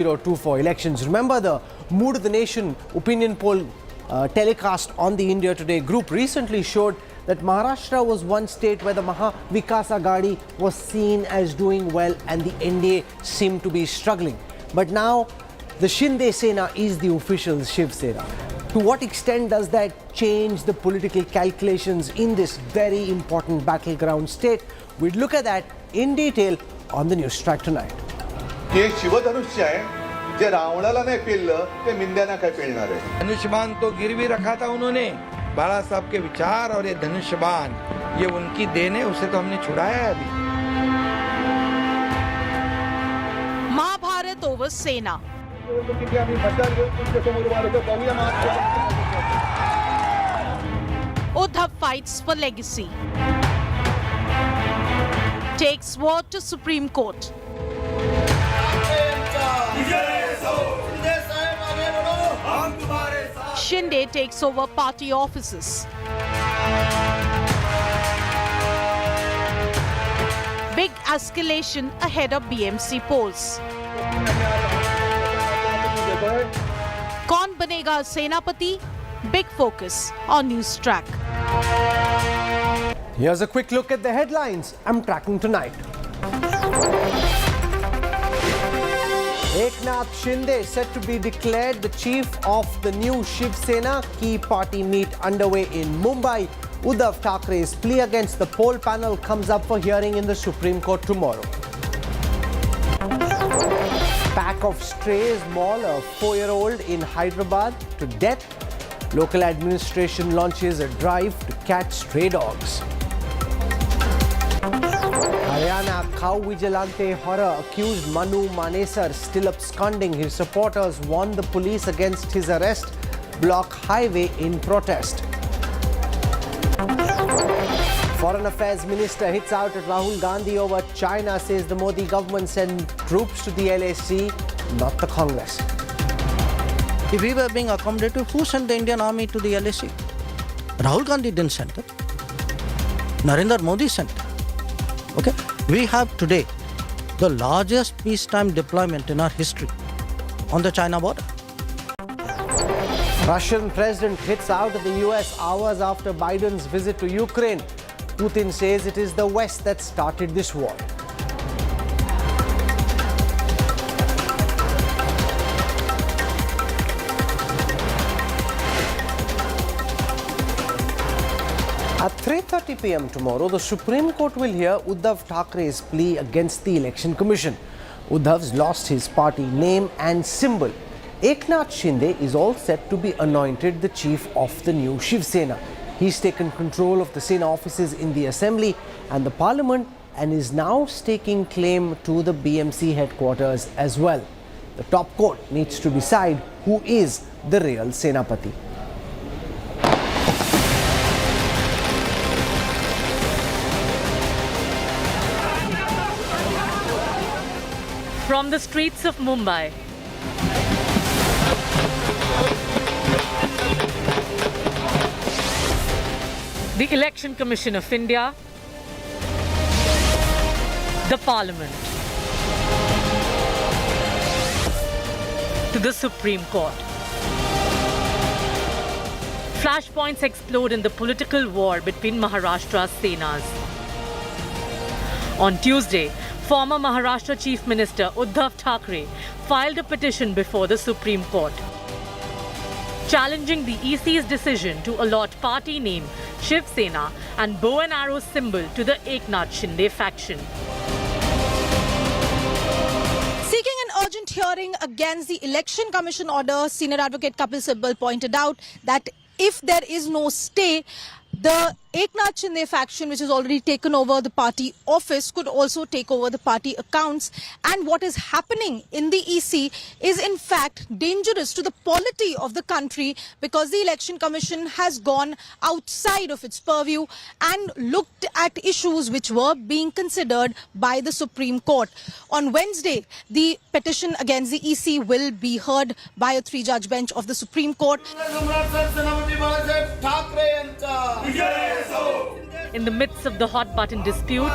2024 elections. Remember the Mood of the Nation opinion poll telecast on the India Today group recently showed that Maharashtra was one state where the Maha Vikas Aghadi was seen as doing well and the NDA seemed to be struggling. But now the Shiv Sena is the official Shiv Sena. To what extent does that change the political calculations in this very important battleground state? We'd look at that in detail on the Newstrack tonight. हे शिवधनुष्य आहे जे रावणाला नाही पेललं ते मिंद्यांना काय पेलणार आहे. धनुष्यबाण तो गिरवी रखा था उन्होंने. बाला साहब के विचार और ये धनुष्यबाण ये उनकी देन है, उसे तो हमने छुड़ाया है अभी. महाभारत ओवर सेना. Uddhav fights for legacy. Takes war to Supreme Court. Shinde takes over party offices. Big escalation ahead of BMC polls. Kaun banega Senapati? Big focus on Newstrack. Here's a quick look at the headlines I'm tracking tonight. Eknath Shinde set to be declared the chief of the new Shiv Sena. Key party meet underway in Mumbai. Uddhav Thackeray's plea against the poll panel comes up for hearing in the Supreme Court tomorrow. Pack of strays maul a 4-year-old in Hyderabad to death. Local administration launches a drive to catch stray dogs. Haryana cow vigilante horror accused Manu Manesar still absconding. His supporters warned the police against his arrest. Block highway in protest. Foreign Affairs Minister hits out at Rahul Gandhi over China, says the Modi government sent troops to the LAC, not the Congress. If we were being accommodative, who sent the Indian army to the LAC? Rahul Gandhi didn't send it. Narendra Modi sent it. Okay, we have today the largest peacetime deployment in our history on the China border. Russian president hits out at the US hours after Biden's visit to Ukraine. Putin says it is the West that started this war. At 3:30 p.m. tomorrow, the Supreme Court will hear Uddhav Thackeray's plea against the Election Commission. Uddhav's lost his party name and symbol. Eknath Shinde is all set to be anointed the chief of the new Shiv Sena. He's taken control of the Sena offices in the Assembly and the Parliament and is now staking claim to the BMC headquarters as well. The top court needs to decide who is the real Senapati. From the streets of Mumbai, the Election Commission of India, the Parliament, to the Supreme Court. Flashpoints explode in the political war between Maharashtra's Senas. On Tuesday, former Maharashtra Chief Minister Uddhav Thackeray filed a petition before the Supreme Court, challenging the EC's decision to allot party name Shiv Sena and bow and arrow symbol to the Eknath Shinde faction. Seeking an urgent hearing against the Election Commission order, Senior Advocate Kapil Sibal pointed out that if there is no stay, the Eknath Shinde faction, which has already taken over the party office, could also take over the party accounts. And what is happening in the EC is in fact dangerous to the polity of the country, because the Election Commission has gone outside of its purview and looked at issues which were being considered by the Supreme Court. On Wednesday, the petition against the EC will be heard by a 3-judge bench of the Supreme Court. In the midst of the hot button dispute,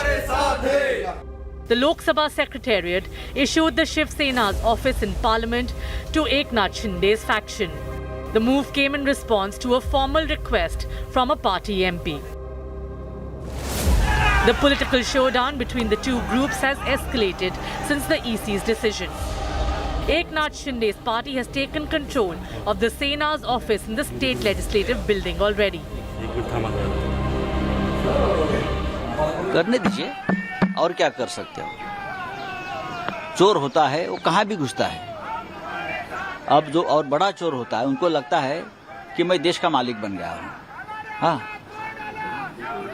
The Lok Sabha Secretariat issued the Shiv Sena's office in Parliament to Eknath Shinde's faction. The move came in response to a formal request from a party MP. The political showdown between the two groups has escalated since the EC's decision. Eknath Shinde's party has taken control of the Sena's office in the state legislative building already. करने दीजिए, और क्या कर सकते हो? चोर होता है वो कहाँ भी घुसता है. अब जो और बड़ा चोर होता है उनको लगता है कि मैं देश का मालिक बन गया हूँ. हाँ,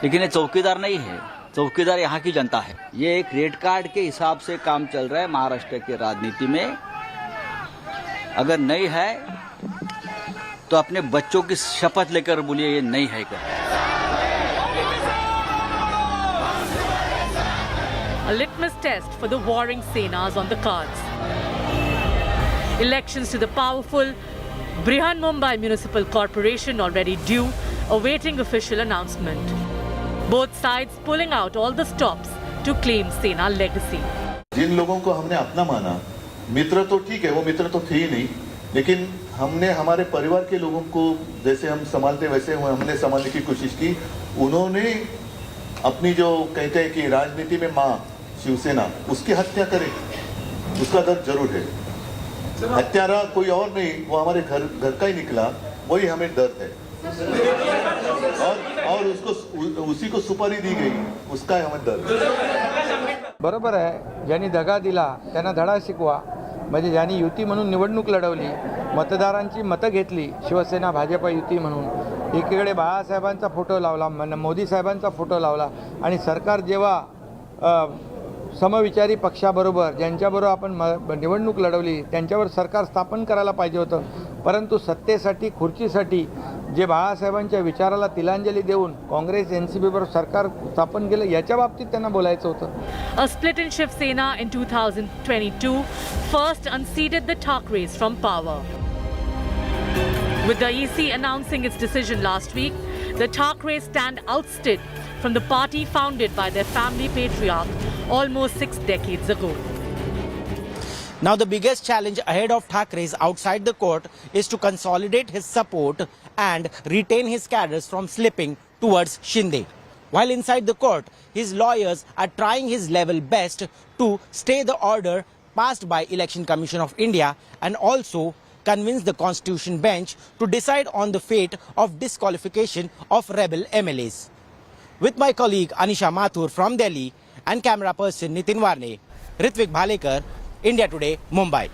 लेकिन ये चौकीदार नहीं है. चौकीदार यहाँ की जनता है. ये एक रेड कार्ड के हिसाब से काम चल रहा है महाराष्ट्र के राजनीति में. अगर नहीं है तो अपने बच्चों की शपथ लेकर बोलिए ये नहीं है क्या. A litmus test for the warring Senas on the cards. Elections to the powerful Brihan Mumbai Municipal Corporation already due, awaiting official announcement. Both sides pulling out all the stops to claim Sena legacy. जिन लोगों को हमने अपना माना, मित्र तो ठीक है, वो मित्र तो थे ही नहीं, लेकिन हमने हमारे परिवार के लोगों को जैसे हम संभालते वैसे हमने संभालने की कोशिश की. उन्होंने अपनी जो कहते हैं कि राजनीति में माँ शिवसेना, उसकी हत्या करे, उसका दर्द जरूर है. हत्यारा कोई और नहीं, वो हमारे घर का ही निकला, वही हमें दर्द है. और उसको उसी को सुपारी दी गई, उसका हमें दर्द. बरोबर आहे. ज्यांनी दगा दिला त्यांना धडा शिकवा. म्हणजे ज्यांनी युती म्हणून निवडणूक लढवली, मतदारांची मतं घेतली, शिवसेना भाजप युती म्हणून, एकीकडे बाळासाहेबांचा फोटो लावला, मोदी साहेबांचा फोटो लावला, आणि सरकार जेव्हा समविचारी पक्षाबरोबर ज्यांच्याबरोबर आपण निवडणूक लढवली त्यांच्यावर सरकार स्थापन करायला पाहिजे होतं. परंतु सत्तेसाठी, खुर्चीसाठी जे बाळासाहेबांच्या विचाराला तिलांजली देऊन काँग्रेस एनसीपी बरोबर सरकार स्थापन केलं, याच्या बाबतीत त्यांना बोलायचं होतं. A split in Shiv Sena in 2022 first unseated the Thackeраys from power. With the EC announcing its decision last week, the Thackeраys stand ousted from the party founded by their family patriarch almost 6 decades ago. Now the biggest challenge ahead of Thackeray's outside the court is to consolidate his support and retain his cadres from slipping towards Shinde. While inside the court, his lawyers are trying his level best to stay the order passed by Election Commission of India and also convince the Constitution bench to decide on the fate of disqualification of rebel MLAs. With my colleague Anisha Mathur from Delhi and camera person Nitin Varne, Ritvik Bhalekar, India Today, Mumbai.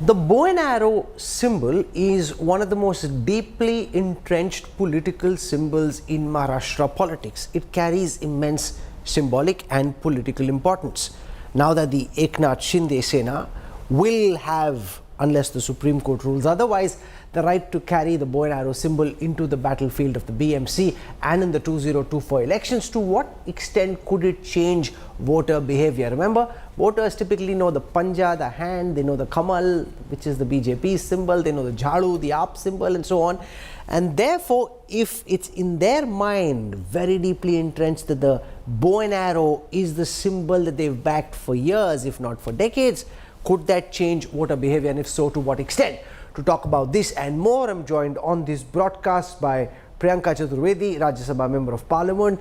The bow and arrow symbol is one of the most deeply entrenched political symbols in Maharashtra politics. It carries immense symbolic and political importance. Now that the Eknath Shinde Sena will have, unless the Supreme Court rules otherwise, the right to carry the bow and arrow symbol into the battlefield of the BMC and in the 2024 elections, to what extent could it change voter behavior? Remember, voters typically know the panja, the hand, they know the kamal, which is the BJP symbol, they know the jhadu, the aap symbol, and so on. And therefore, if it's in their mind very deeply entrenched that the bow and arrow is the symbol that they've backed for years, if not for decades, could that change voter behavior, and if so, to what extent? To talk about this and more, I'm joined on this broadcast by Priyanka Chaturvedi, Rajya Sabha Member of Parliament.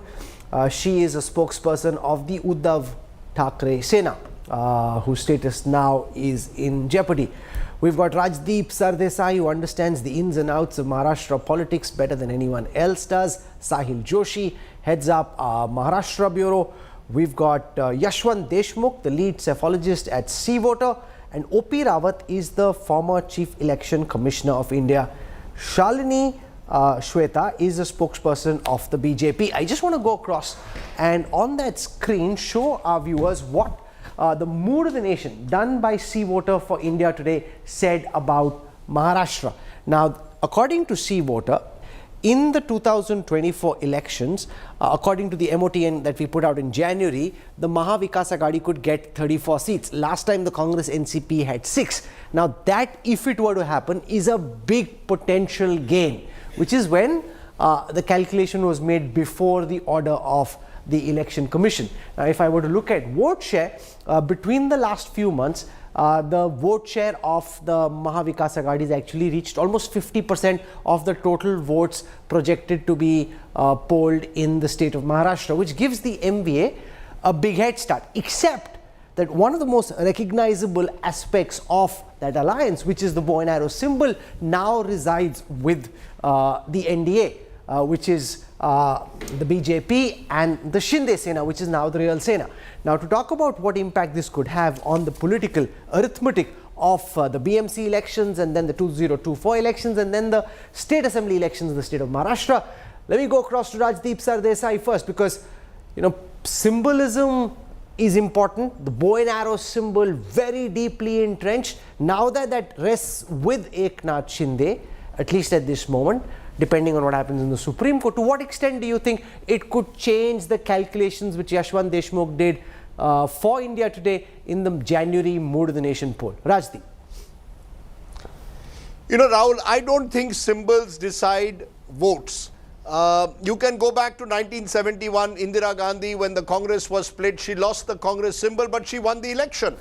She is a spokesperson of the Uddhav Thackeray Sena, whose status now is in jeopardy. We've got Rajdeep Sardesai, who understands the ins and outs of Maharashtra politics better than anyone else does. Sahil Joshi heads up Maharashtra Bureau. We've got Yashwant Deshmukh, the lead cephalogist at C-Voter. And O.P. Rawat is the former Chief Election Commissioner of India. Shalini Shweta is a spokesperson of the BJP. I just want to go across and on that screen show our viewers what the mood of the nation done by C-Voter for India today said about Maharashtra. Now, according to C-Voter, in the 2024 elections, according to the MOTN that we put out in January, the Maha Vikas Aghadi could get 34 seats. Last time the Congress NCP had 6. Now that, if it were to happen, is a big potential gain, which is when the calculation was made before the order of the Election Commission. Now, if I were to look at vote share, between the last few months, the vote share of the Maha Vikas Aghadi has actually reached almost 50% of the total votes projected to be polled in the state of Maharashtra, which gives the MVA a big head start, except that one of the most recognizable aspects of that alliance, which is the bow and arrow symbol, now resides with the NDA, which is the BJP, and the Shinde Sena, which is now the real Sena. Now, to talk about what impact this could have on the political arithmetic of the BMC elections, and then the 2024 elections, and then the state assembly elections in the state of Maharashtra, let me go across to Rajdeep Sardesai first, because symbolism is important. The bow and arrow symbol very deeply entrenched. Now that rests with Eknath Shinde, at least at this moment, depending on what happens in the Supreme Court, to what extent do you think it could change the calculations which Yashwant Deshmukh did for India Today in the January Mood of the Nation poll? Rajdeep. Rahul, I don't think symbols decide votes. You can go back to 1971, Indira Gandhi, when the Congress was split. She lost the Congress symbol, but she won the election.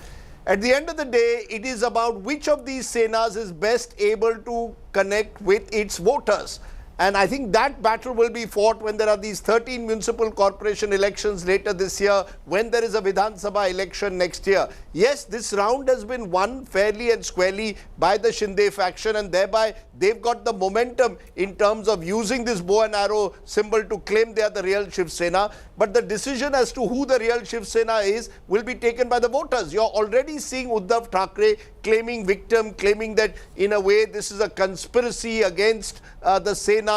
At the end of the day, it is about which of these Senas is best able to connect with its voters. And I think that battle will be fought when there are these 13 municipal corporation elections later this year, when there is a Vidhan Sabha election next year. Yes, this round has been won fairly and squarely by the Shinde faction, and thereby they've got the momentum in terms of using this bow and arrow symbol to claim they are the real Shiv Sena. But the decision as to who the real Shiv Sena is will be taken by the voters. You're already seeing Uddhav Thackeray claiming victim, claiming that in a way this is a conspiracy against the Sena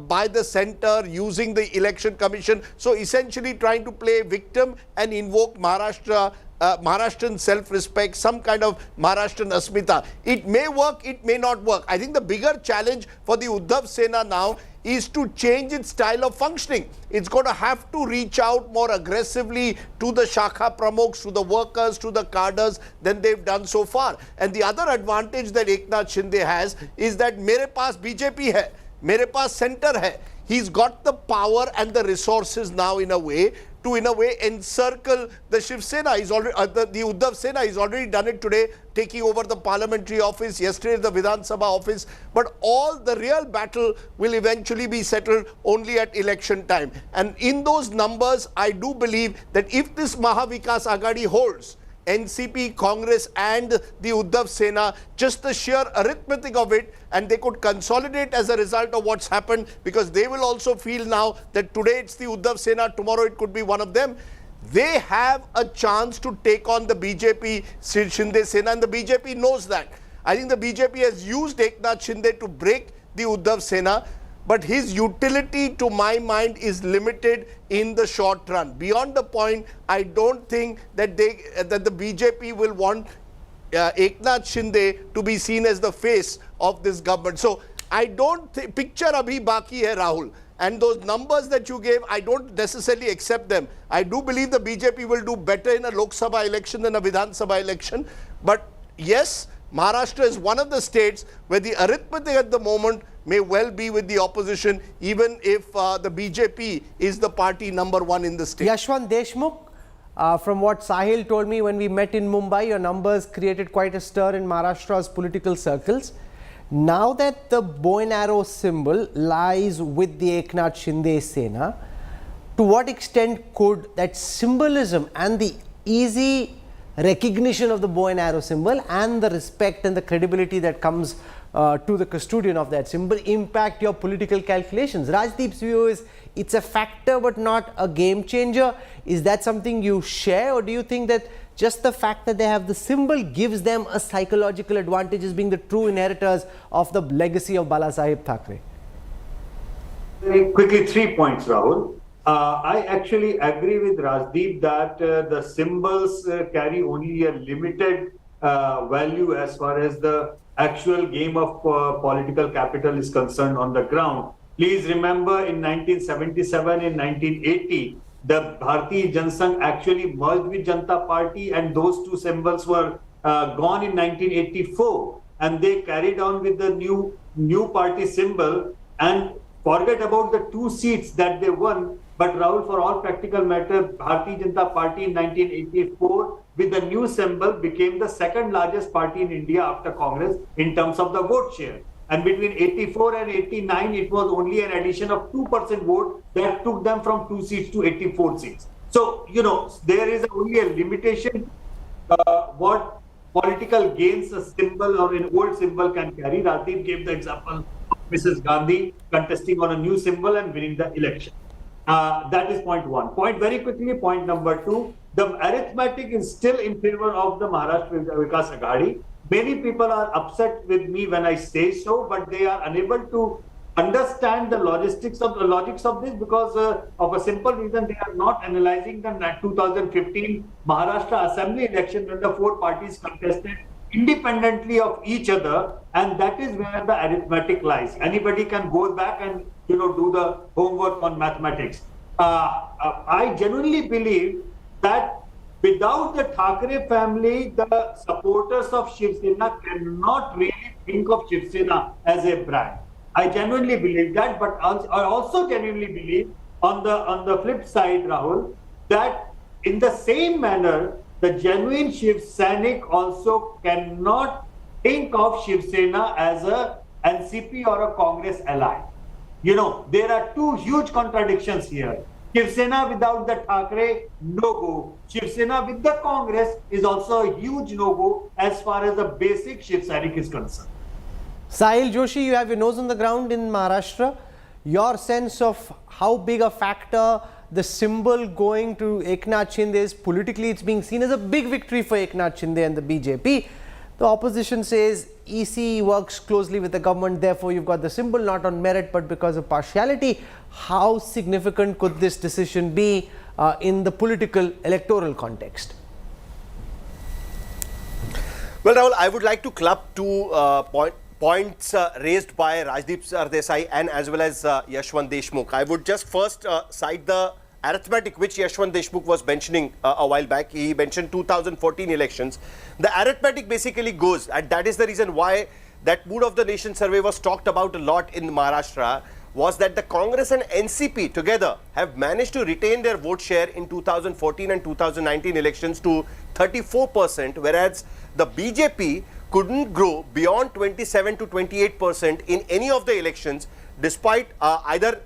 by the center, using the election commission. So essentially trying to play victim and invoke Maharashtrian self-respect, some kind of Maharashtrian asmita. It may work, it may not work. I think the bigger challenge for the Uddhav Sena now is to change its style of functioning. It's going to have to reach out more aggressively to the Shakha Pramukhs, to the workers, to the cadres than they've done so far. And the other advantage that Eknath Shinde has is that mere paas BJP hai, mere paas center hai. He's got the power and the resources now in a way to encircle the Shiv Sena. He's already the Uddhav Sena. He's already done it today, taking over the parliamentary office, yesterday the Vidhan Sabha office. But all the real battle will eventually be settled only at election time. And in those numbers, I do believe that if this Maha Vikas Aghadi holds, NCP, Congress and the Uddhav Sena, just the sheer arithmetic of it, and they could consolidate as a result of what's happened, because they will also feel now that today it's the Uddhav Sena, tomorrow it could be one of them. They have a chance to take on the BJP Shinde Sena, and the BJP knows that. I think the BJP has used Eknath Shinde to break the Uddhav Sena, but his utility, to my mind, is limited in the short run. Beyond the point, I don't think that the BJP will want Eknath Shinde to be seen as the face of this government. So I don't think, picture abhi baki hai, Rahul. And those numbers that you gave, I don't necessarily accept them. I do believe the BJP will do better in a Lok Sabha election than a Vidhan Sabha election. But yes, Maharashtra is one of the states where the arithmetic at the moment may well be with the opposition, even if the BJP is the party number one in the state. Yashwant Deshmukh, from what Sahil told me when we met in Mumbai, your numbers created quite a stir in Maharashtra's political circles. Now that the bow and arrow symbol lies with the Eknath Shinde Sena, to what extent could that symbolism and the easy recognition of the bow and arrow symbol and the respect and the credibility that comes to the custodian of that symbol impact your political calculations? Rajdeep's view is it's a factor but not a game changer. Is that something you share, or do you think that just the fact that they have the symbol gives them a psychological advantage as being the true inheritors of the legacy of Balasaheb Thackeray? Very quickly, 3 points, Rahul. I actually agree with Rajdeep that the symbols carry only a limited value as far as the actual game of political capital is concerned on the ground. Please remember, in 1977, in 1980, the Bharatiya Janasangh actually merged with Janata Party, and those two symbols were gone in 1984, and they carried on with the new party symbol. And forget about the 2 seats that they won. But Rahul, for all practical matter, Bharatiya Janata Party in 1984 with the new symbol became the second largest party in India after Congress in terms of the vote share. And between 84 and 89, it was only an addition of 2% vote that took them from 2 seats to 84 seats. So, you know, there is only a limitation what political gains a symbol or an old symbol can carry. Rajdeep gave the example of Mrs. Gandhi contesting on a new symbol and winning the election. That is point one. Very quickly, point number two, the arithmetic is still in favor of the Maharashtra Vikas Aghadi. Many people are upset with me when I say so, but they are unable to understand the logics of this because of a simple reason. They are not analyzing the 2015 Maharashtra Assembly election when the four parties contested independently of each other, and that is where the arithmetic lies. Anybody can go back and do the homework on mathematics. I genuinely believe that without the Thackray family, the supporters of Shiv Sena cannot really think of Shiv Sena as a brand. I genuinely believe that, but I also genuinely believe on the flip side, Rahul, that in the same manner, the genuine Shiv Sainik also cannot think of Shiv Sena as a NCP or a Congress ally. There are two huge contradictions here. Shiv Sena without the Thackray, no-go. Shiv Sena with the Congress is also a huge no-go as far as the basic Shiv Sainik is concerned. Sahil Joshi, you have your nose on the ground in Maharashtra. Your sense of how big a factor the symbol going to Eknath Shinde is politically, it's being seen as a big victory for Eknath Shinde and the BJP. The opposition says EC works closely with the government, therefore you've got the symbol not on merit but because of partiality. How significant could this decision be in the political electoral context? Well, Rahul, I would like to club two points raised by Rajdeep Sardesai and as well as Yashwant Deshmukh. I would just first cite the arithmetic which Yashwant Deshmukh was mentioning a while back. He mentioned 2014 elections. The arithmetic basically goes, and that is the reason why that Mood of the Nation survey was talked about a lot in Maharashtra, was that the Congress and NCP together have managed to retain their vote share in 2014 and 2019 elections to 34%, whereas the BJP couldn't grow beyond 27 to 28% in any of the elections, despite either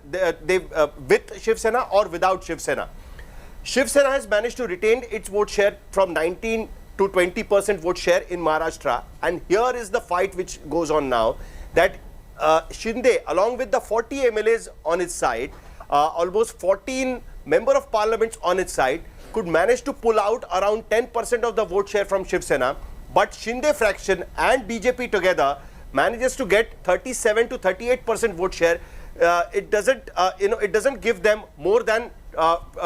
with Shiv Sena or without Shiv Sena. Shiv Sena has managed to retain its vote share from 19 to 20% vote share in Maharashtra, and here is the fight which goes on now, that Shinde, along with the 40 MLAs on its side, almost 14 member of parliaments on its side, could manage to pull out around 10% of the vote share from Shiv Sena. But Shinde fraction and BJP together manages to get 37 to 38% vote share. It doesn't give them more than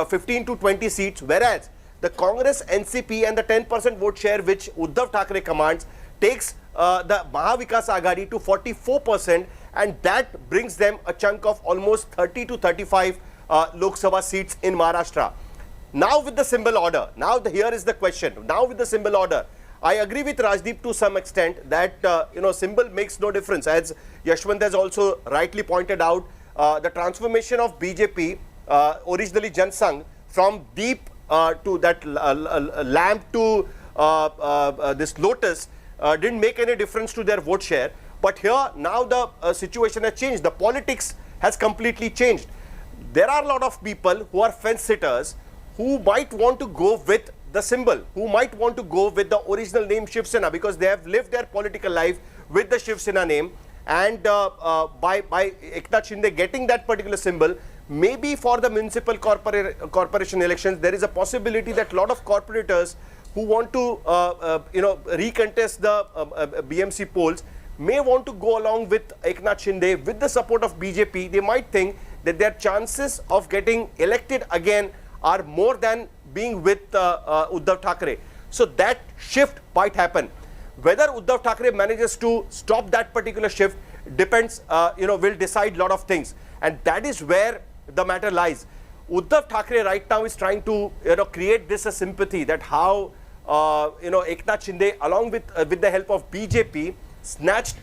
15 to 20 seats, whereas the Congress, NCP and the 10% vote share which Uddhav Thackeray commands takes the Mahavikas Aghadi to 44%, and that brings them a chunk of almost 30 to 35 Lok Sabha seats in Maharashtra. Now with the symbol order, here is the question. Now with the symbol order, I agree with Rajdeep to some extent that symbol makes no difference. As Yashwant has also rightly pointed out, the transformation of BJP, originally Jan Sangh, from deep to that lamp to this lotus, didn't make any difference to their vote share. But here now the situation has changed. The politics has completely changed. There are a lot of people who are fence sitters who might want to go with the symbol, who might want to go with the original name Shiv Sena, because they have lived their political life with the Shiv Sena name, and by Eknath Shinde getting that particular symbol, maybe for the municipal corporation elections, there is a possibility that a lot of corporators who want to recontest the BMC polls may want to go along with Eknath Shinde with the support of BJP. They might think that their chances of getting elected again are more than being with Uddhav Thackeray. So that shift might happen. Whether Uddhav Thackeray manages to stop that particular shift depends, will decide a lot of things. And that is where the matter lies. Uddhav Thackeray right now is trying to create this sympathy that how Eknath Shinde, along with the help of BJP, snatched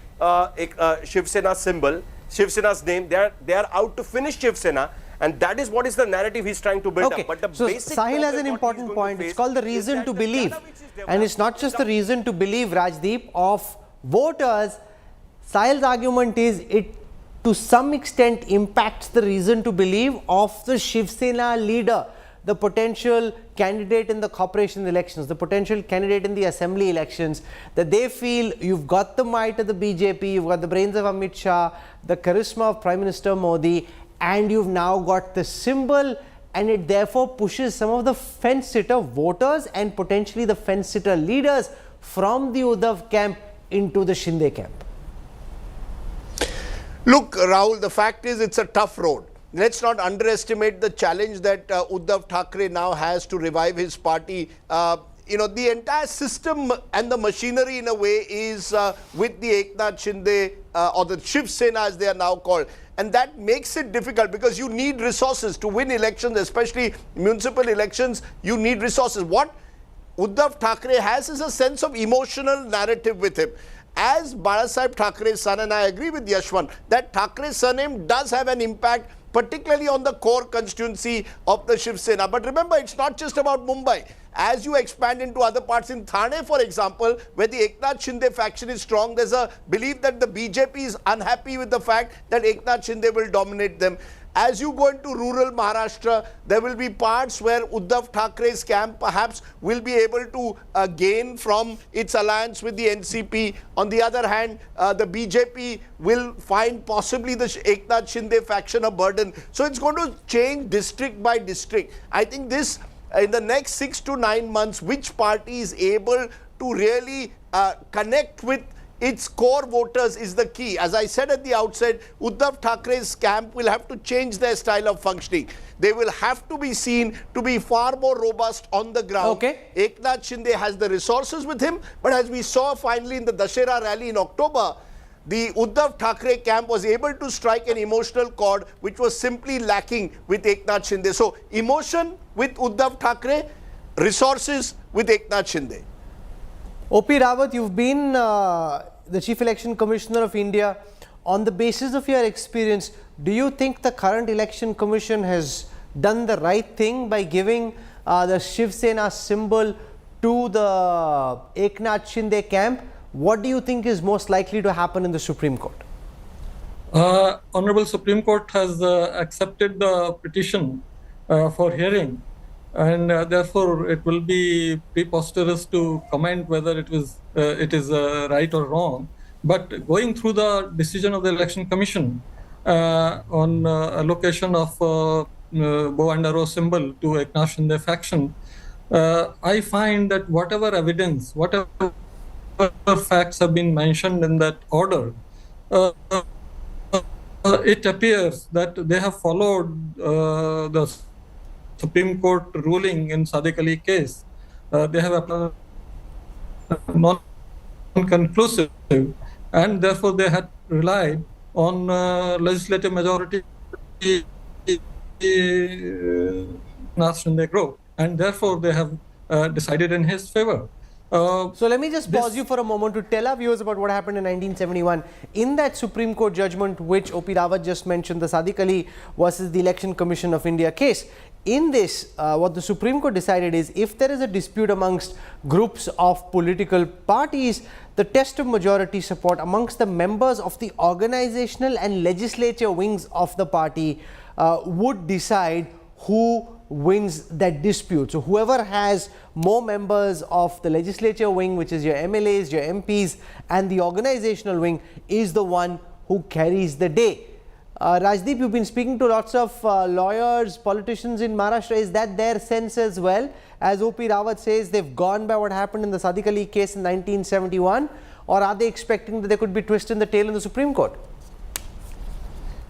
Shiv Sena's symbol, Shiv Sena's name. They are out to finish Shiv Sena, And that is what is the narrative he's trying to build Okay, up. But the so basic Sahil has problem an what he's important going to point. face It's called the is reason that to the believe. data which is developed And it's not just the reason to believe, Rajdeep, of voters. Sahil's argument is it to some extent impacts the reason to believe of the Shiv Sena leader, the potential candidate in the corporation elections, the potential candidate in the assembly elections, that they feel you've got the might of the BJP, you've got the brains of Amit Shah, the charisma of Prime Minister Modi, and you've now got the symbol, and it therefore pushes some of the fence-sitter voters and potentially the fence-sitter leaders from the Uddhav camp into the Shinde camp. Look, Rahul, the fact is it's a tough road. Let's not underestimate the challenge that Uddhav Thackeray now has to revive his party. You know, the entire system and the machinery in a way is with the Eknath Shinde or the Shiv Sena as they are now called. And that makes it difficult because you need resources to win elections, especially municipal elections. You need resources. What Uddhav Thackeray has is a sense of emotional narrative with him. As Balasaheb Thackeray's son, and I agree with Yashwant, that Thackeray's surname does have an impact, particularly on the core constituency of the Shiv Sena. But remember, it's not just about Mumbai. As you expand into other parts in Thane, for example, where the Eknath Shinde faction is strong, there's a belief that the BJP is unhappy with the fact that Eknath Shinde will dominate them. As you go into rural Maharashtra, there will be parts where Uddhav Thackeray's camp perhaps will be able to gain from its alliance with the NCP. On the other hand, the BJP will find possibly the Eknath Shinde faction a burden. So it's going to change district by district. I think this, in the next 6 to 9 months, which party is able to really connect with its core voters is the key. As I said at the outset, Uddhav Thackeray's camp will have to change their style of functioning. They will have to be seen to be far more robust on the ground. Okay. Eknath Shinde has the resources with him, but as we saw finally in the Dussehra rally in October, the Uddhav Thackeray camp was able to strike an emotional chord which was simply lacking with Eknath Shinde. So emotion with Uddhav Thackeray, resources with Eknath Shinde. O.P. Rawat, you've been the Chief Election Commissioner of India. On the basis of your experience, do you think the current Election Commission has done the right thing by giving the Shiv Sena symbol to the Eknath Shinde camp? What do you think is most likely to happen in the Supreme Court? Honorable Supreme Court has accepted the petition for hearing, and therefore it will be preposterous to comment whether it is right or wrong. But going through the decision of the Election Commission on allocation of bow and arrow symbol to Eknath Shinde faction, I find that whatever evidence, whatever facts have been mentioned in that order, it appears that they have followed the Supreme Court ruling in Sadiq Ali case. They have applied non-conclusive, and therefore they had relied on legislative majority Shinde group, and therefore they have decided in his favor. So let me just pause you for a moment to tell our viewers about what happened in 1971. In that Supreme Court judgment which O.P. Rawat just mentioned, the Sadiq Ali versus the Election Commission of India case, in this, what the Supreme Court decided is if there is a dispute amongst groups of political parties, the test of majority support amongst the members of the organizational and legislature wings of the party would decide who wins that dispute. So whoever has more members of the legislature wing, which is your MLAs, your MPs, and the organizational wing, is the one who carries the day. Rajdeep, you've been speaking to lots of lawyers, politicians in Maharashtra. Is that their sense as well? As O.P. Rawat says, they've gone by what happened in the Sadiq Ali case in 1971, or are they expecting that there could be twist in the tail in the Supreme Court?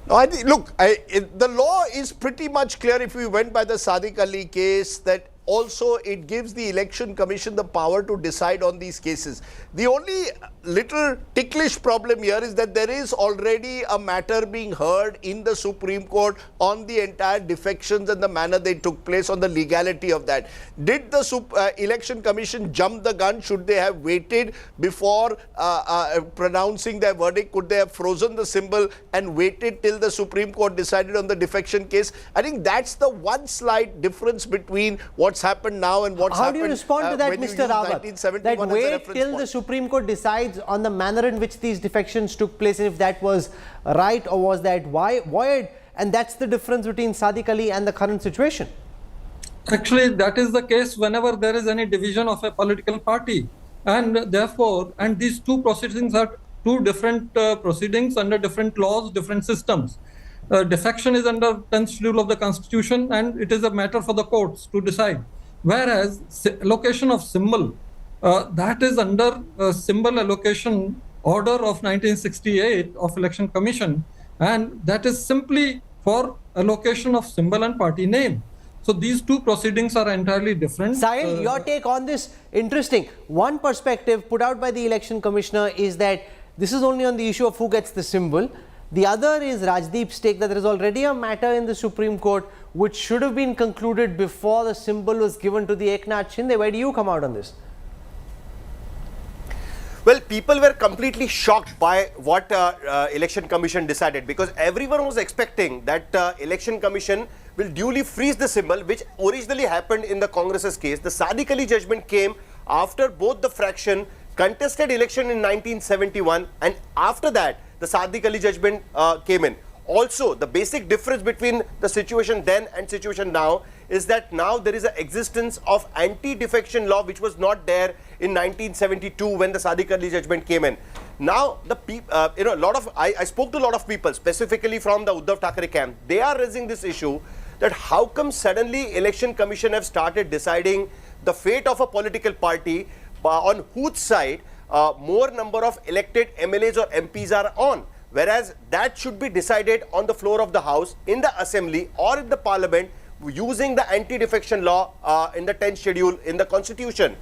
No, I think, look, the law is pretty much clear if we went by the Sadiq Ali case that also it gives the Election Commission the power to decide on these cases. The only little ticklish problem here is that there is already a matter being heard in the Supreme Court on the entire defections and the manner they took place, on the legality of that. Did the Election Commission jump the gun? Should they have waited before pronouncing their verdict? Could they have frozen the symbol and waited till the Supreme Court decided on the defection case? I think that's the one slight difference between what's happened now and what's happened. How do you respond to that, Mr. Rawat? That wait till the Supreme Court decides on the manner in which these defections took place, and if that was right or was that void, and that's the difference between Sadiq Ali and the current situation. Actually, that is the case whenever there is any division of a political party. And therefore, and these two proceedings are two different proceedings under different laws, different systems. Defection is under 10th schedule of the Constitution, and it is a matter for the courts to decide. Whereas allocation of symbol, that is under symbol allocation order of 1968 of Election Commission, and that is simply for allocation of symbol and party name. So these two proceedings are entirely different. Sahil, your take on this, interesting. One perspective put out by the Election Commissioner is that this is only on the issue of who gets the symbol. The other is Rajdeep's take that there is already a matter in the Supreme Court which should have been concluded before the symbol was given to the Eknath Shinde. Where do you come out on this? Well, people were completely shocked by what Election Commission decided, because everyone was expecting that Election Commission will duly freeze the symbol, which originally happened in the Congress's case. The Sadiq Ali judgment came after both the fraction contested election in 1971, and after that the Sadiq Ali judgment came in. Also, the basic difference between the situation then and situation now is that now there is an existence of anti-defection law which was not there in 1972 when the Sadiq Ali judgment came in. Now, the I spoke to a lot of people, specifically from the Uddhav Thackeray camp. They are raising this issue that how come suddenly Election Commission have started deciding the fate of a political party on whose side more number of elected MLAs or MPs are on, whereas that should be decided on the floor of the House, in the Assembly or in the Parliament, using the anti-defection law in the 10th schedule in the Constitution.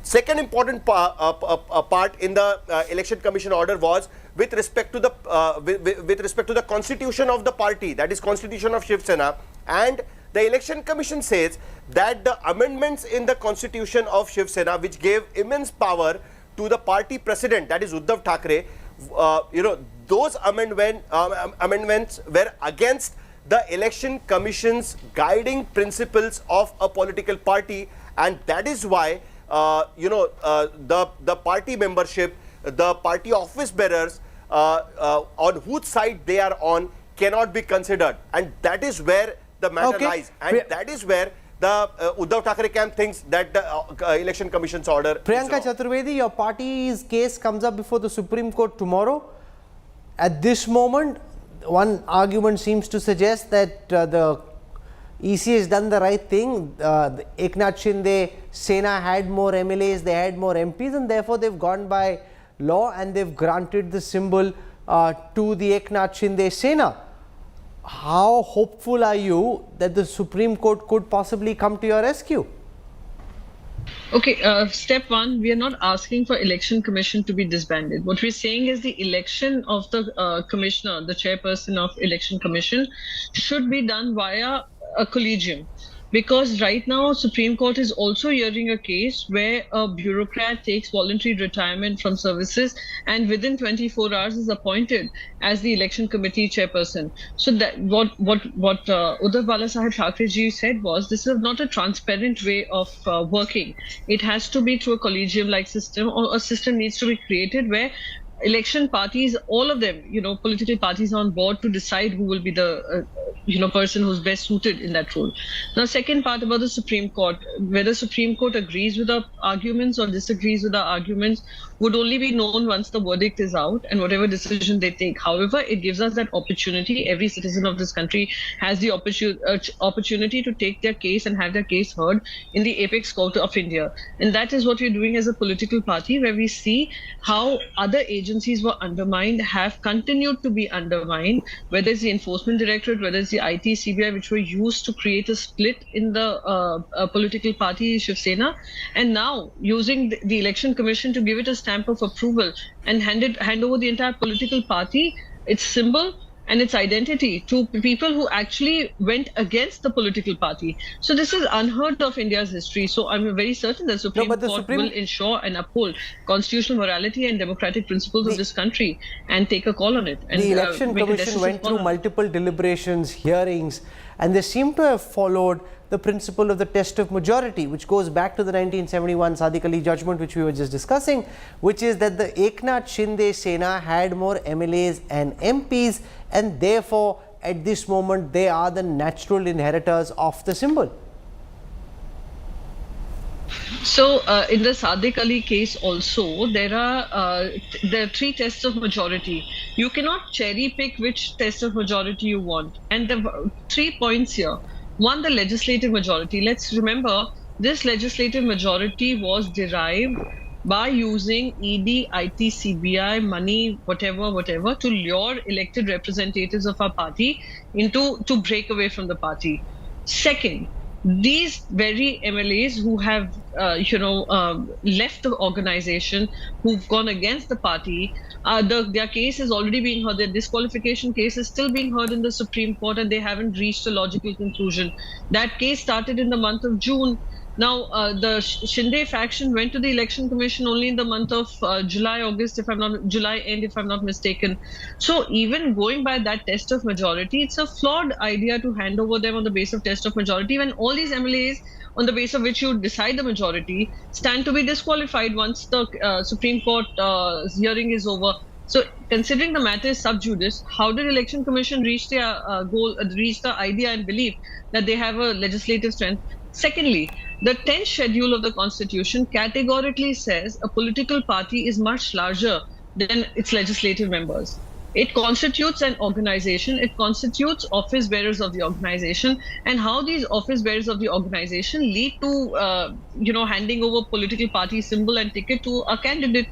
Second important part in the Election Commission order was with respect to the the constitution of the party, that is Constitution of Shiv Sena, and the Election Commission says that the amendments in the Constitution of Shiv Sena, which gave immense power to the party president, that is Uddhav Thackeray, those amendments were against the Election Commission's guiding principles of a political party, and that is why the party membership, the party office bearers, on whose side they are on, cannot be considered, and that is where the matter lies, and that is where the Uddhav Thackeray camp thinks that the Election Commission's order. Priyanka Chaturvedi, your party's case comes up before the Supreme Court tomorrow. At this moment, one argument seems to suggest that the EC has done the right thing. Eknath Shinde, Sena had more MLAs, they had more MPs, and therefore they've gone by law and they've granted the symbol to the Eknath Shinde Sena. How hopeful are you that the Supreme Court could possibly come to your rescue? Okay, step one, we are not asking for Election Commission to be disbanded. What we're saying is the election of the commissioner, the chairperson of Election Commission, should be done via a collegium. Because right now, Supreme Court is also hearing a case where a bureaucrat takes voluntary retirement from services and within 24 hours is appointed as the election committee chairperson. So that what Uddhav Balasaheb Thackeray ji said was, this is not a transparent way of working. It has to be through a collegium-like system, or a system needs to be created where election parties, all of them, political parties are on board to decide who will be the person who's best suited in that role. Now, second part about the Supreme Court, whether Supreme Court agrees with our arguments or disagrees with our arguments, would only be known once the verdict is out and whatever decision they take. However, it gives us that opportunity. Every citizen of this country has the opportunity to take their case and have their case heard in the apex court of India. And that is what we're doing as a political party, where we see how other agencies were undermined, have continued to be undermined, whether it's the Enforcement Directorate, whether it's the IT, CBI, which were used to create a split in the political party, Shiv Sena, and now using the Election Commission to give it a stamp of approval and hand over the entire political party, its symbol and its identity to people who actually went against the political party. So this is unheard of India's history. So I'm very certain that Supreme Court will ensure and uphold constitutional morality and democratic principles of this country and take a call on it. And, the Election Commission went through multiple deliberations, hearings, and they seem to have followed the principle of the test of majority, which goes back to the 1971 Sadiq Ali judgment, which we were just discussing, which is that the Eknath Shinde Sena had more MLAs and MPs, and therefore at this moment they are the natural inheritors of the symbol. So in the Sadiq Ali case also, there are three tests of majority. You cannot cherry pick which test of majority you want. And the 3 points here. One, the legislative majority. Let's remember, this legislative majority was derived by using ED, IT, CBI, money, whatever, to lure elected representatives of our party to break away from the party. Second, these very MLAs who have, left the organization, who've gone against the party, their case is already being heard. Their disqualification case is still being heard in the Supreme Court, and they haven't reached a logical conclusion. That case started in the month of June. Now, the Shinde faction went to the Election Commission only in the month of July end, if I'm not mistaken. So even going by that test of majority, it's a flawed idea to hand over them on the basis of test of majority when all these MLAs on the basis of which you decide the majority stand to be disqualified once the Supreme Court hearing is over. So considering the matter is sub judice, how did Election Commission reach their reach the idea and belief that they have a legislative strength? Secondly, the 10th schedule of the Constitution categorically says a political party is much larger than its legislative members. It constitutes an organization, it constitutes office bearers of the organization, and how these office bearers of the organization lead to, handing over political party symbol and ticket to a candidate.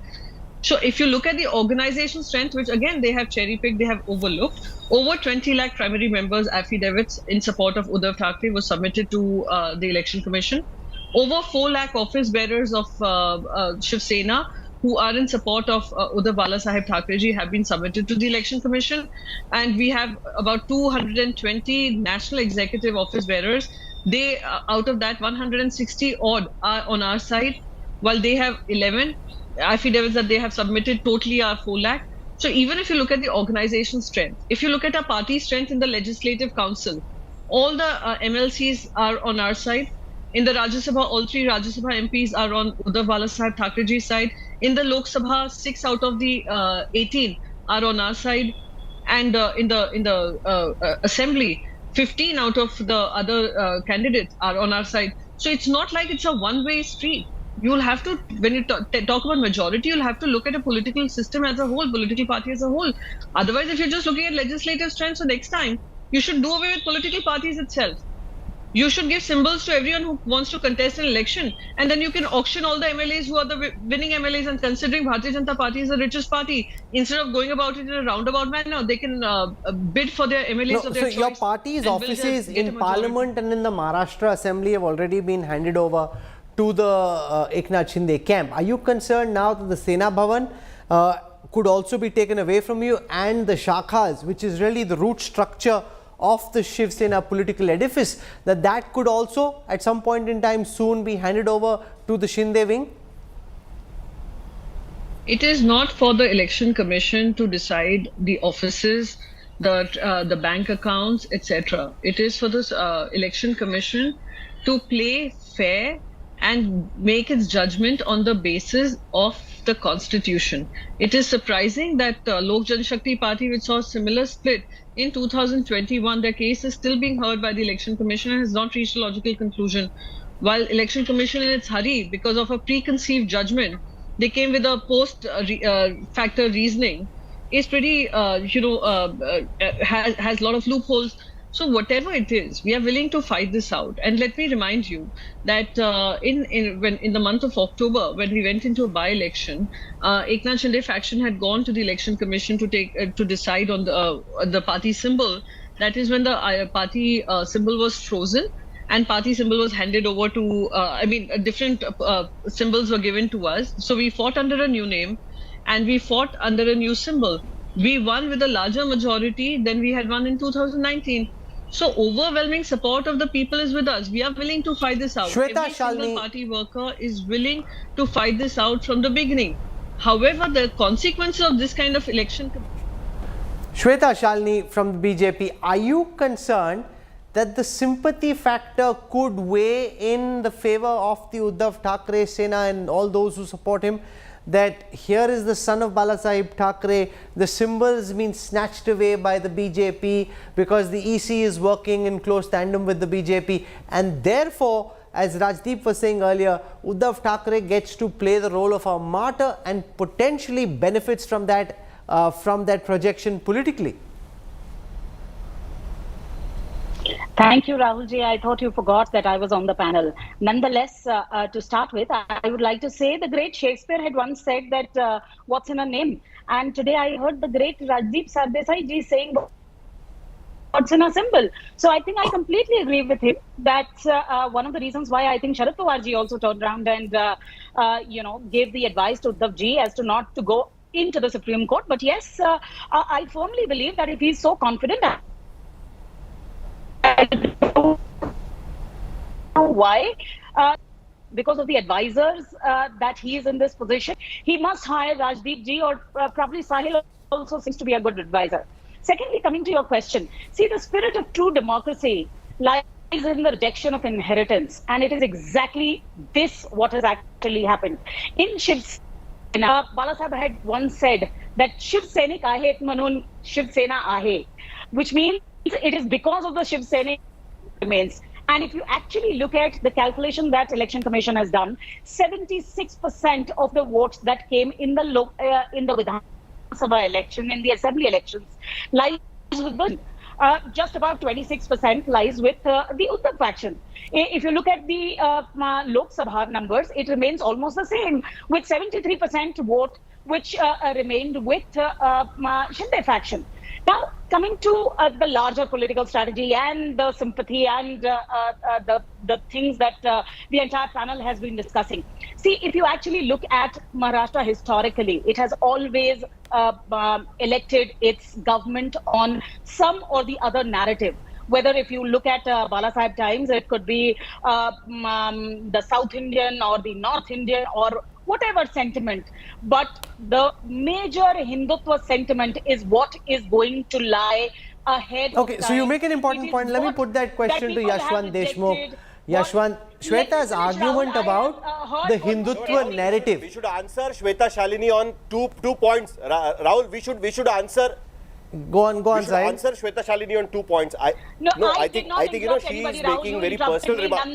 So if you look at the organization strength, which again they have cherry-picked, they have overlooked, over 20 lakh primary members' affidavits in support of Uddhav Thackeray was submitted to the Election Commission. Over 4 lakh office bearers of Shiv Sena who are in support of Uddhav Balasaheb Thackerayji have been submitted to the Election Commission. And we have about 220 national executive office bearers. They, out of that, 160 odd are on our side, while they have 11 affidavits that they have submitted totally are 4 lakh. So even if you look at the organization strength, if you look at our party strength in the Legislative Council, all the MLCs are on our side. In the Rajya Sabha, all 3 Rajya Sabha MPs are on Uddhav Balasaheb Thackerayji's side. In the Lok Sabha, 6 out of the 18 are on our side. And in the Assembly, 15 out of the other candidates are on our side. So it's not like it's a one-way street. You'll have to, when you talk about majority, you'll have to look at a political system as a whole, political party as a whole. Otherwise, if you're just looking at legislative strength, so next time, you should do away with political parties itself. You should give symbols to everyone who wants to contest an election, and then you can auction all the MLAs who are the winning MLAs, and considering Bharatiya Janata Party is the richest party, instead of going about it in a roundabout manner, they can bid for their MLAs of their choice. So your party's offices in Parliament and in the Maharashtra Assembly have already been handed over to the Eknath Shinde camp. Are you concerned now that the Sena Bhavan could also be taken away from you, and the Shakhas, which is really the root structure of the Shiv Sena political edifice, that could also at some point in time soon be handed over to the Shinde wing? It is not for the Election Commission to decide the offices, the bank accounts, etc. It is for the Election Commission to play fair and make its judgment on the basis of the Constitution. It is surprising that Lok Janshakti Party, which saw a similar split in 2021, their case is still being heard by the Election Commission and has not reached a logical conclusion. While Election Commission in its hurry, because of a preconceived judgment, they came with a factor reasoning, is pretty, has a lot of loopholes. So whatever it is, we are willing to fight this out. And let me remind you that in the month of October, when we went into a by-election, Eknath Shinde faction had gone to the election commission to decide on the party symbol. That is when the party symbol was frozen and party symbol was handed over to. Different symbols were given to us. So we fought under a new name, and we fought under a new symbol. We won with a larger majority than we had won in 2019. So overwhelming support of the people is with us. We are willing to fight this out. Every single party worker is willing to fight this out from the beginning. However, the consequences of this kind of election... Shweta Shalini from the BJP, are you concerned that the sympathy factor could weigh in the favor of the Uddhav Thackray Sena and all those who support him? That here is the son of Balasaheb Thackeray, the symbols been snatched away by the BJP because the EC is working in close tandem with the BJP, and therefore, as Rajdeep was saying earlier, Uddhav Thackeray gets to play the role of a martyr and potentially benefits from that projection politically. Thank you, Rahul ji. I thought you forgot that I was on the panel. Nonetheless, to start with, I would like to say the great Shakespeare had once said that what's in a name? And today I heard the great Rajdeep Sardesai ji saying what's in a symbol. So I think I completely agree with him. That's one of the reasons why I think Sharad Pawar ji also turned around and gave the advice to Uddhav ji as to not to go into the Supreme Court. But yes, I firmly believe that if he's so confident, why? Because of the advisors that he is in this position. He must hire Rajdeep ji, or probably Sahil also seems to be a good advisor. Secondly, coming to your question, see, the spirit of true democracy lies in the rejection of inheritance, and it is exactly this what has actually happened. In Shiv Sena, Balasaheb had once said that Shiv Sainik ahe manun Shiv Sena ahe, which means it is because of the Shiv Sena remains. And if you actually look at the calculation that Election Commission has done, 76% of the votes that came in the Vidhan Sabha election, in the assembly elections, lies with the just about 26% lies with the Uddhav faction. If you look at the Lok Sabha numbers, it remains almost the same, with 73% vote which remained with Shinde faction. Now, coming to the larger political strategy and the sympathy and the things that the entire panel has been discussing. See, if you actually look at Maharashtra historically, it has always elected its government on some or the other narrative. Whether if you look at Balasaheb times, it could be the South Indian or the North Indian or whatever sentiment, but the major Hindutva sentiment is what is going to lie ahead. Okay, so you make an important point. Let me put that question to Yashwant Deshmukh. Yashwant, Shweta's argument about the Hindutva narrative. We should answer Shweta Shalini on two points. Rahul, we should answer. Go on, Zahid. Answer Shweta Shalini on 2 points. I think she is making very personal remarks.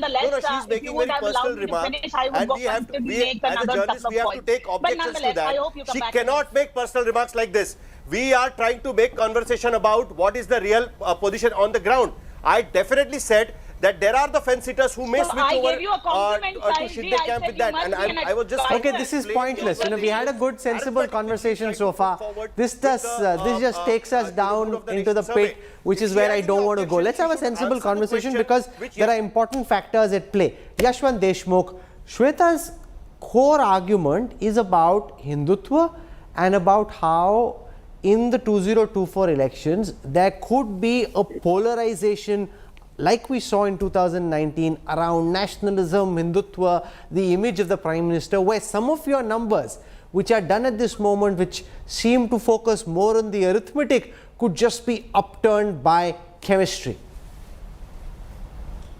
She's making very personal remarks, and we have to, as a journalist, we have to take objections to that. She cannot make personal remarks like this. We are trying to make conversation about what is the real position on the ground. I definitely said that there are the fence sitters who may switch over to Shinde camp with that, and I was just... Okay, this is pointless. We had a good, sensible conversation so far. This just takes us down into the pit, which is where I don't want to go. Let's have a sensible conversation because there are important factors at play. Yashwant Deshmukh, Shweta's core argument is about Hindutva and about how in the 2024 elections, there could be a polarization like we saw in 2019 around nationalism, Hindutva, the image of the Prime Minister, where some of your numbers which are done at this moment, which seem to focus more on the arithmetic, could just be upturned by chemistry.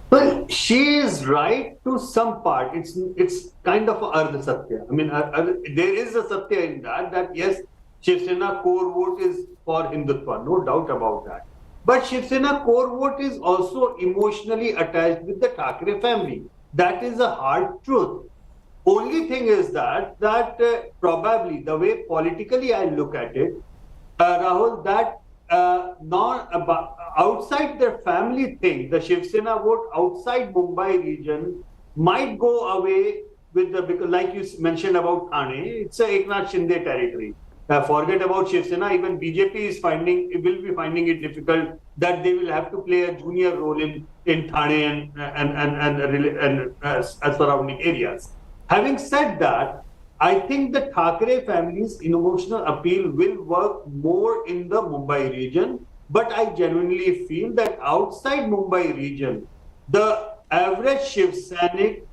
Well, she is right to some part. It's kind of Ardha Satya. I mean, there is a Satya in that yes, Shiv Sena core vote is for Hindutva, no doubt about that. But Shiv Sena core vote is also emotionally attached with the Thackeray family. That is a hard truth. Only thing is that probably the way politically I look at it, Rahul, that not about outside their family thing, the Shiv Sena vote outside Mumbai region might go away with the, because like you mentioned about Thane, it's a Eknath Shinde territory. Forget about Shiv Sena, even BJP will be finding it difficult that they will have to play a junior role in Thane and surrounding areas. Having said that, I think the Thackeray family's emotional appeal will work more in the Mumbai region, but I genuinely feel that outside Mumbai region, the average Shiv Sainik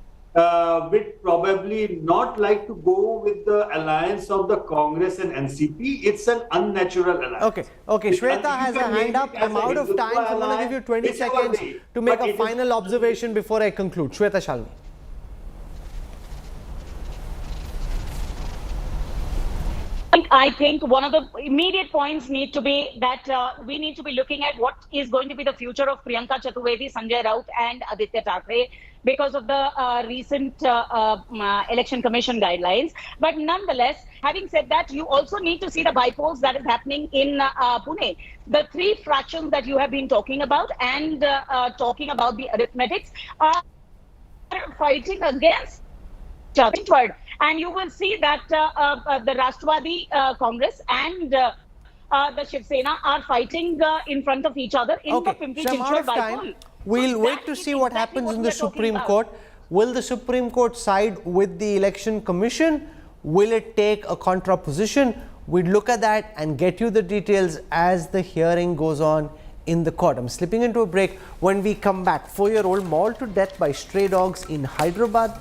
would probably not like to go with the alliance of the Congress and NCP. It's an unnatural alliance. Okay. Shweta has a hand up. I'm out of time, so I'm going to give you 20 seconds to make a final observation before I conclude. Shweta Shalvi. I think one of the immediate points need to be that we need to be looking at what is going to be the future of Priyanka Chaturvedi, Sanjay Raut and Aditya Thackeray because of the recent election commission guidelines. But nonetheless, having said that, you also need to see the bypolls that is happening in Pune. The three fractions that you have been talking about and talking about the arithmetics are fighting against each other. And you will see that the Rashtrawadi Congress and the Shiv Sena are fighting in front of each other in the Pimpri-Chinchwad bypoll. We'll wait to see what happens in the Supreme Court. Will the Supreme Court side with the Election Commission? Will it take a contra position? We'd look at that and get you the details as the hearing goes on in the court. I'm slipping into a break. When we come back, 4-year-old mauled to death by stray dogs in Hyderabad.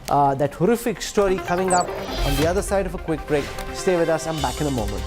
That horrific story coming up on the other side of a quick break. Stay with us. I'm back in a moment.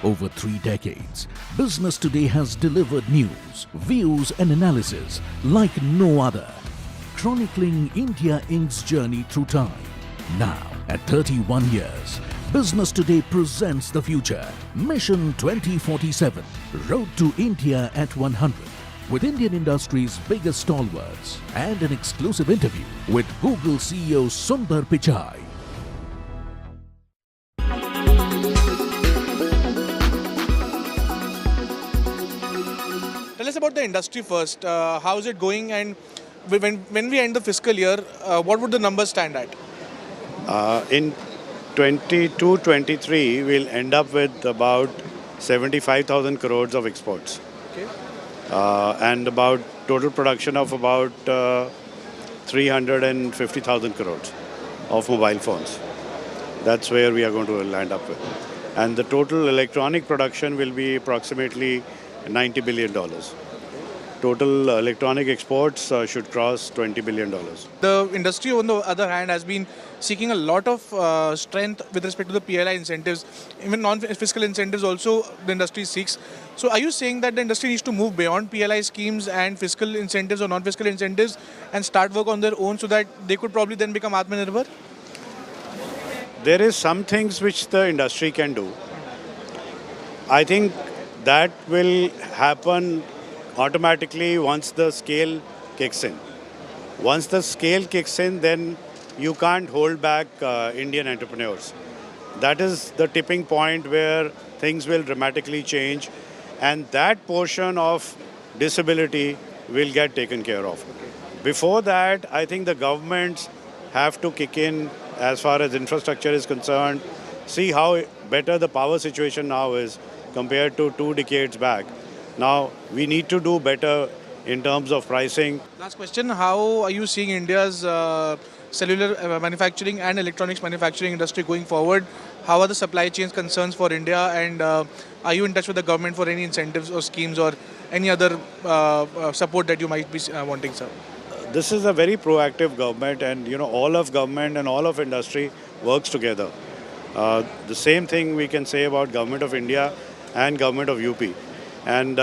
Over 3 decades, Business Today has delivered news, views and analysis like no other, chronicling India Inc.'s journey through time. Now, at 31 years, Business Today presents the future. Mission 2047, Road to India at 100, with Indian industry's biggest stalwarts and an exclusive interview with Google CEO Sundar Pichai. Tell us about the industry first. How is it going, and when we end the fiscal year, what would the numbers stand at? In 22-23, we'll end up with about 75,000 crores of exports. Okay. And about total production of about 350,000 crores of mobile phones. That's where we are going to land up with. And the total electronic production will be approximately $90 billion. Total electronic exports should cross $20 billion. The industry, on the other hand, has been seeking a lot of strength with respect to the PLI incentives. Even non-fiscal incentives also the industry seeks. So are you saying that the industry needs to move beyond PLI schemes and fiscal incentives or non-fiscal incentives and start work on their own so that they could probably then become Atmanirbhar? There is some things which the industry can do. I think that will happen automatically once the scale kicks in. Once the scale kicks in, then you can't hold back Indian entrepreneurs. That is the tipping point where things will dramatically change, and that portion of disability will get taken care of. Before that, I think the governments have to kick in as far as infrastructure is concerned, see how better the power situation now is compared to 2 decades back. Now, we need to do better in terms of pricing. Last question, how are you seeing India's cellular manufacturing and electronics manufacturing industry going forward? How are the supply chain concerns for India, and are you in touch with the government for any incentives or schemes or any other support that you might be wanting, sir? this is a very proactive government, and all of government and all of industry works together. The same thing we can say about Government of India and Government of UP. And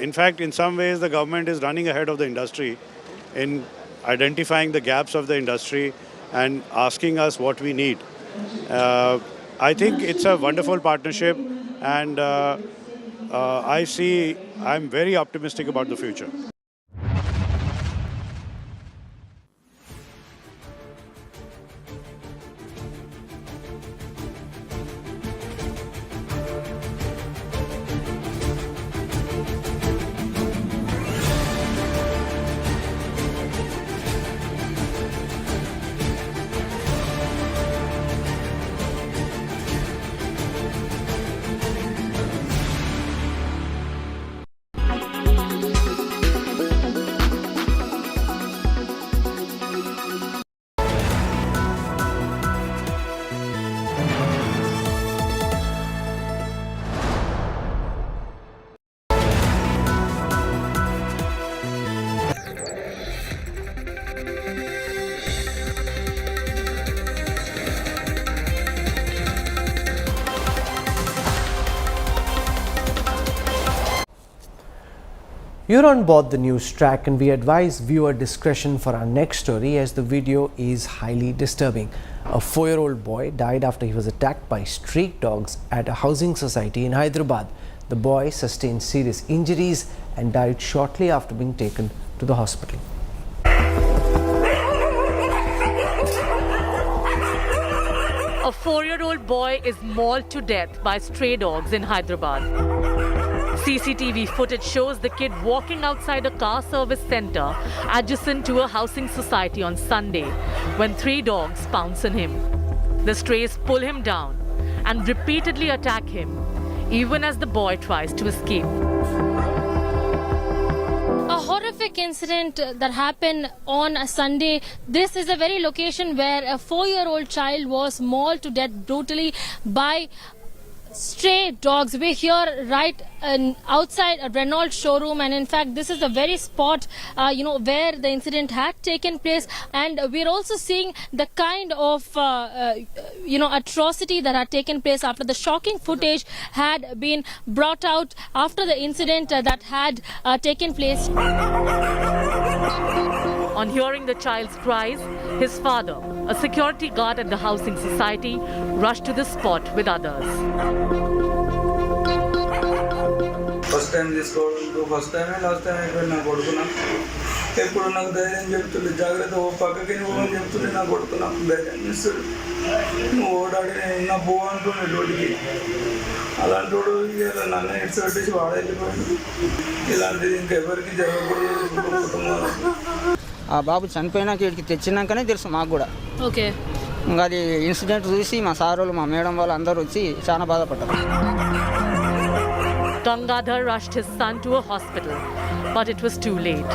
in fact, in some ways, the government is running ahead of the industry in identifying the gaps of the industry and asking us what we need. I think it's a wonderful partnership, and I'm very optimistic about the future. You're on board the Newstrack, and we advise viewer discretion for our next story as the video is highly disturbing. A 4-year-old boy died after he was attacked by street dogs at a housing society in Hyderabad. The boy sustained serious injuries and died shortly after being taken to the hospital. A 4-year-old boy is mauled to death by stray dogs in Hyderabad. CCTV footage shows the kid walking outside a car service center adjacent to a housing society on Sunday when 3 dogs pounce on him. The strays pull him down and repeatedly attack him, even as the boy tries to escape. A horrific incident that happened on a Sunday. This is a very location where a 4-year-old child was mauled to death brutally by stray dogs. We're here right outside a Renault showroom, and in fact this is the very spot where the incident had taken place, and we're also seeing the kind of atrocity that had taken place after the shocking footage had been brought out after the incident that had taken place. On hearing the child's cries, his father, a security guard at the housing society, rushed to the spot with others. First time this first time and last time I went na kodukuna. Eppudu naaku dhairyan cheptulli jagrata o pakkaki nu cheptulli na kodukuna dhairyan istudu. Nu odadi na bo antunne roadiki. Alantodu ila nanna idspettesi vaada ellipoyindu. Ilantidi inka evariki jaragakudu. ఆ బాబు చనిపోయినాక ఇక్కడికి తెచ్చినాకనే తెలుసు మాకు కూడా. Okay. ఇంకా అది incident చూసి మా సార్ వాళ్ళు మా మేడం వాళ్ళు అందరూ వచ్చి చాలా బాధపడ్డారు. Gangadhar rushed his son to a hospital, but it was too late.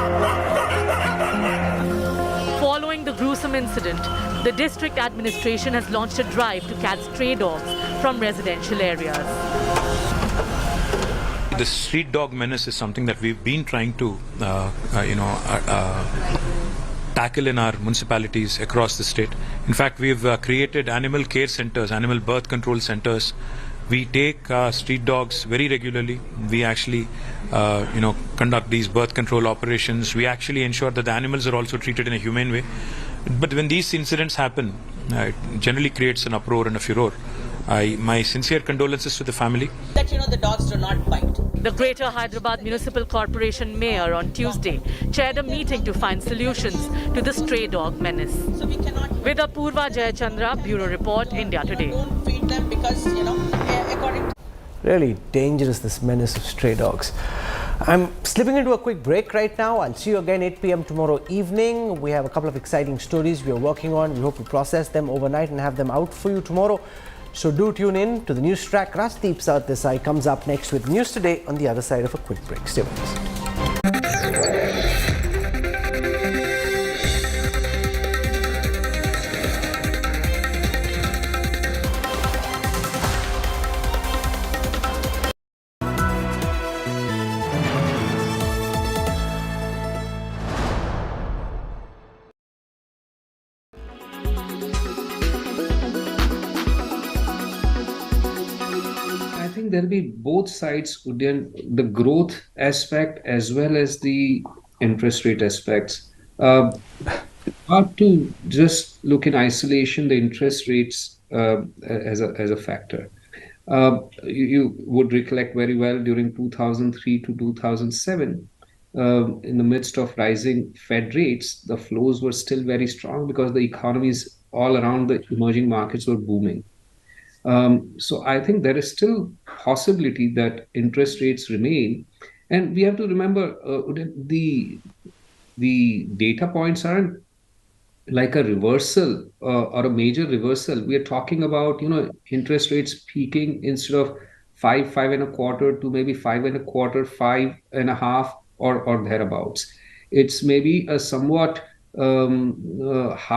Following the gruesome incident, the district administration has launched a drive to catch stray dogs from residential areas. The street dog menace is something that we've been trying to, tackle in our municipalities across the state. In fact, we've created animal care centers, animal birth control centers. We take street dogs very regularly. We actually, conduct these birth control operations. We actually ensure that the animals are also treated in a humane way. But when these incidents happen, it generally creates an uproar and a furor. My sincere condolences to the family. That the dogs do not bite. The Greater Hyderabad Municipal Corporation Mayor on Tuesday chaired a meeting to find solutions to the stray dog menace. So we cannot. With Apurva Jayachandra, Bureau Report, India Today. Don't feed them because according to Really dangerous, this menace of stray dogs. I'm slipping into a quick break right now. I'll see you again 8 p.m. tomorrow evening. We have a couple of exciting stories we are working on. We hope to process them overnight and have them out for you tomorrow. So do tune in to the Newstrack. Rasdeep Sardesai comes up next with News Today on the other side of a quick break. Stay with us. think there'll be both sides, Udayan, the growth aspect as well as the interest rate aspects. Hard to just look in isolation the interest rates as a factor. You would recollect very well during 2003 to 2007, in the midst of rising Fed rates, the flows were still very strong because the economies all around the emerging markets were booming. So I think there is still possibility that interest rates remain, and we have to remember the data points aren't like a reversal or a major reversal. We are talking about interest rates peaking instead of 5.25 to maybe 5.25, 5.5 or thereabouts. It's maybe a somewhat